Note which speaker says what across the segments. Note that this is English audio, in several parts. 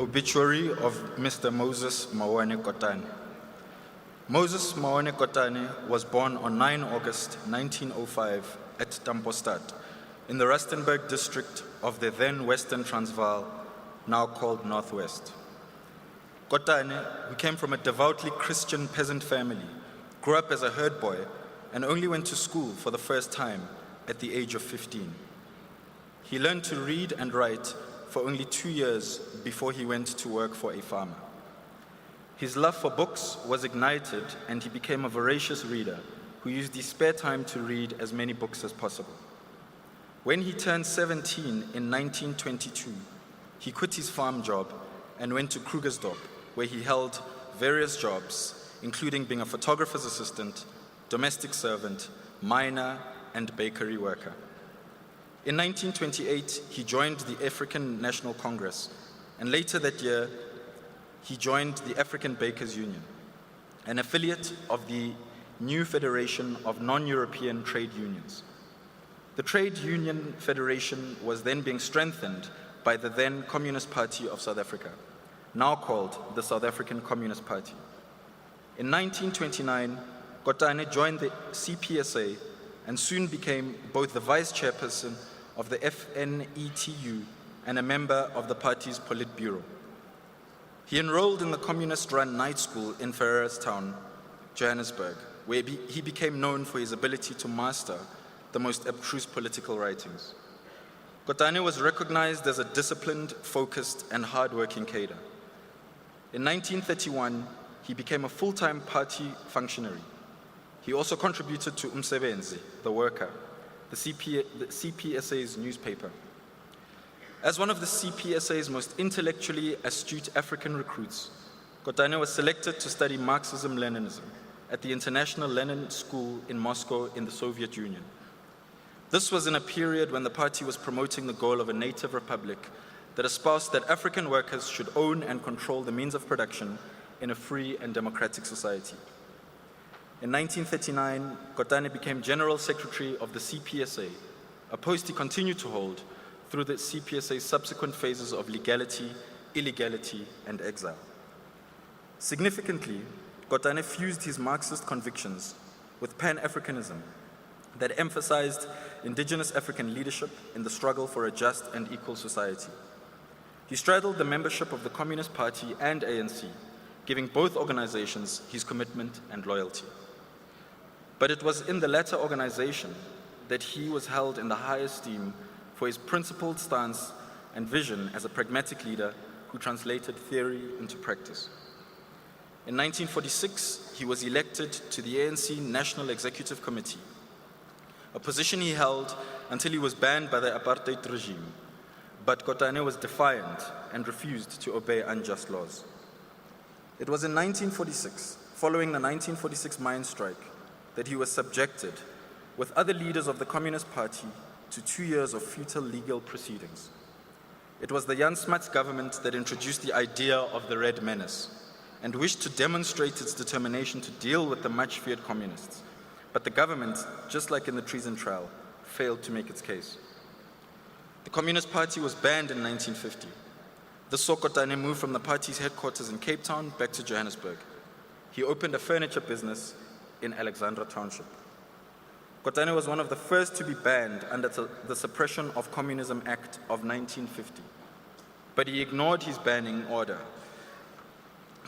Speaker 1: Obituary of Mr. Moses Mawane Kotane. Moses Mawane Kotane was born on 9 August 1905 at Tampostad, in the Rustenburg district of the then Western Transvaal, now called Northwest. Kotane, who came from a devoutly Christian peasant family, grew up as a herd boy and only went to school for the first time at the age of 15. He learned to read and write for only 2 years before he went to work for a farmer. His love for books was ignited and he became a voracious reader who used his spare time to read as many books as possible. When he turned 17 in 1922, he quit his farm job and went to Krugersdorp, where he held various jobs, including being a photographer's assistant, domestic servant, miner, and bakery worker. In 1928, he joined the African National Congress, and later that year, he joined the African Bakers Union, an affiliate of the new Federation of Non-European Trade Unions. The Trade Union Federation was then being strengthened by the then Communist Party of South Africa, now called the South African Communist Party. In 1929, Kotane joined the CPSA and soon became both the vice chairperson of the FNETU and a member of the party's Politburo. He enrolled in the communist-run night school in Ferrerstown, Johannesburg, where he became known for his ability to master the most abstruse political writings. Kotane was recognized as a disciplined, focused, and hard-working cadre. In 1931, he became a full-time party functionary. He also contributed to Umsebenzi, the Worker, the CPSA's newspaper. As one of the CPSA's most intellectually astute African recruits, Kotane was selected to study Marxism-Leninism at the International Lenin School in Moscow in the Soviet Union. This was in a period when the party was promoting the goal of a native republic that espoused that African workers should own and control the means of production in a free and democratic society. In 1939, Kotane became General Secretary of the CPSA, a post he continued to hold through the CPSA's subsequent phases of legality, illegality, and exile. Significantly, Kotane fused his Marxist convictions with Pan-Africanism that emphasized indigenous African leadership in the struggle for a just and equal society. He straddled the membership of the Communist Party and ANC, giving both organizations his commitment and loyalty. But it was in the latter organization that he was held in the high esteem for his principled stance and vision as a pragmatic leader who translated theory into practice. In 1946, he was elected to the ANC National Executive Committee, a position he held until he was banned by the apartheid regime. But Kotane was defiant and refused to obey unjust laws. It was in 1946, following the 1946 mine strike, that he was subjected, with other leaders of the Communist Party, to 2 years of futile legal proceedings. It was the Jan Smuts government that introduced the idea of the Red Menace and wished to demonstrate its determination to deal with the much-feared communists. But the government, just like in the treason trial, failed to make its case. The Communist Party was banned in 1950. This saw Kotane move from the party's headquarters in Cape Town back to Johannesburg. He opened a furniture business in Alexandra Township. Kotane was one of the first to be banned under the Suppression of Communism Act of 1950. But he ignored his banning order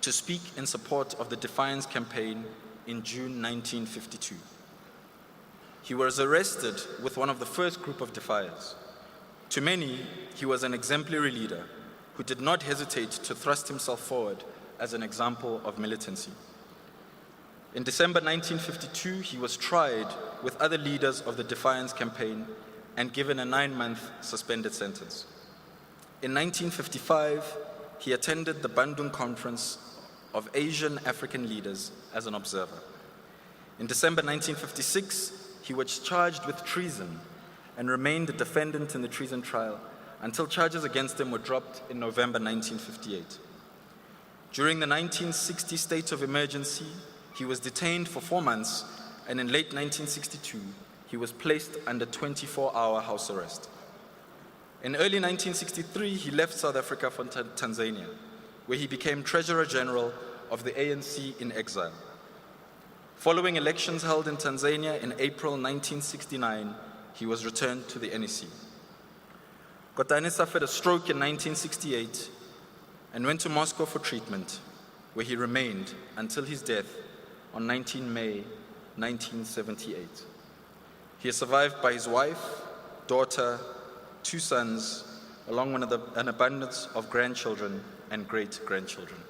Speaker 1: to speak in support of the Defiance campaign in June 1952. He was arrested with one of the first group of defiers. To many, he was an exemplary leader who did not hesitate to thrust himself forward as an example of militancy. In December 1952, he was tried with other leaders of the Defiance campaign and given a 9-month suspended sentence. In 1955, he attended the Bandung Conference of Asian African Leaders as an observer. In December 1956, he was charged with treason and remained a defendant in the treason trial until charges against him were dropped in November 1958. During the 1960 state of emergency, he was detained for 4 months, and in late 1962, he was placed under 24-hour house arrest. In early 1963, he left South Africa for Tanzania, where he became Treasurer General of the ANC in exile. Following elections held in Tanzania in April 1969, he was returned to the NEC. Kotane suffered a stroke in 1968 and went to Moscow for treatment, where he remained until his death on 19 May 1978. He is survived by his wife, daughter, 2 sons, along with an abundance of grandchildren and great-grandchildren.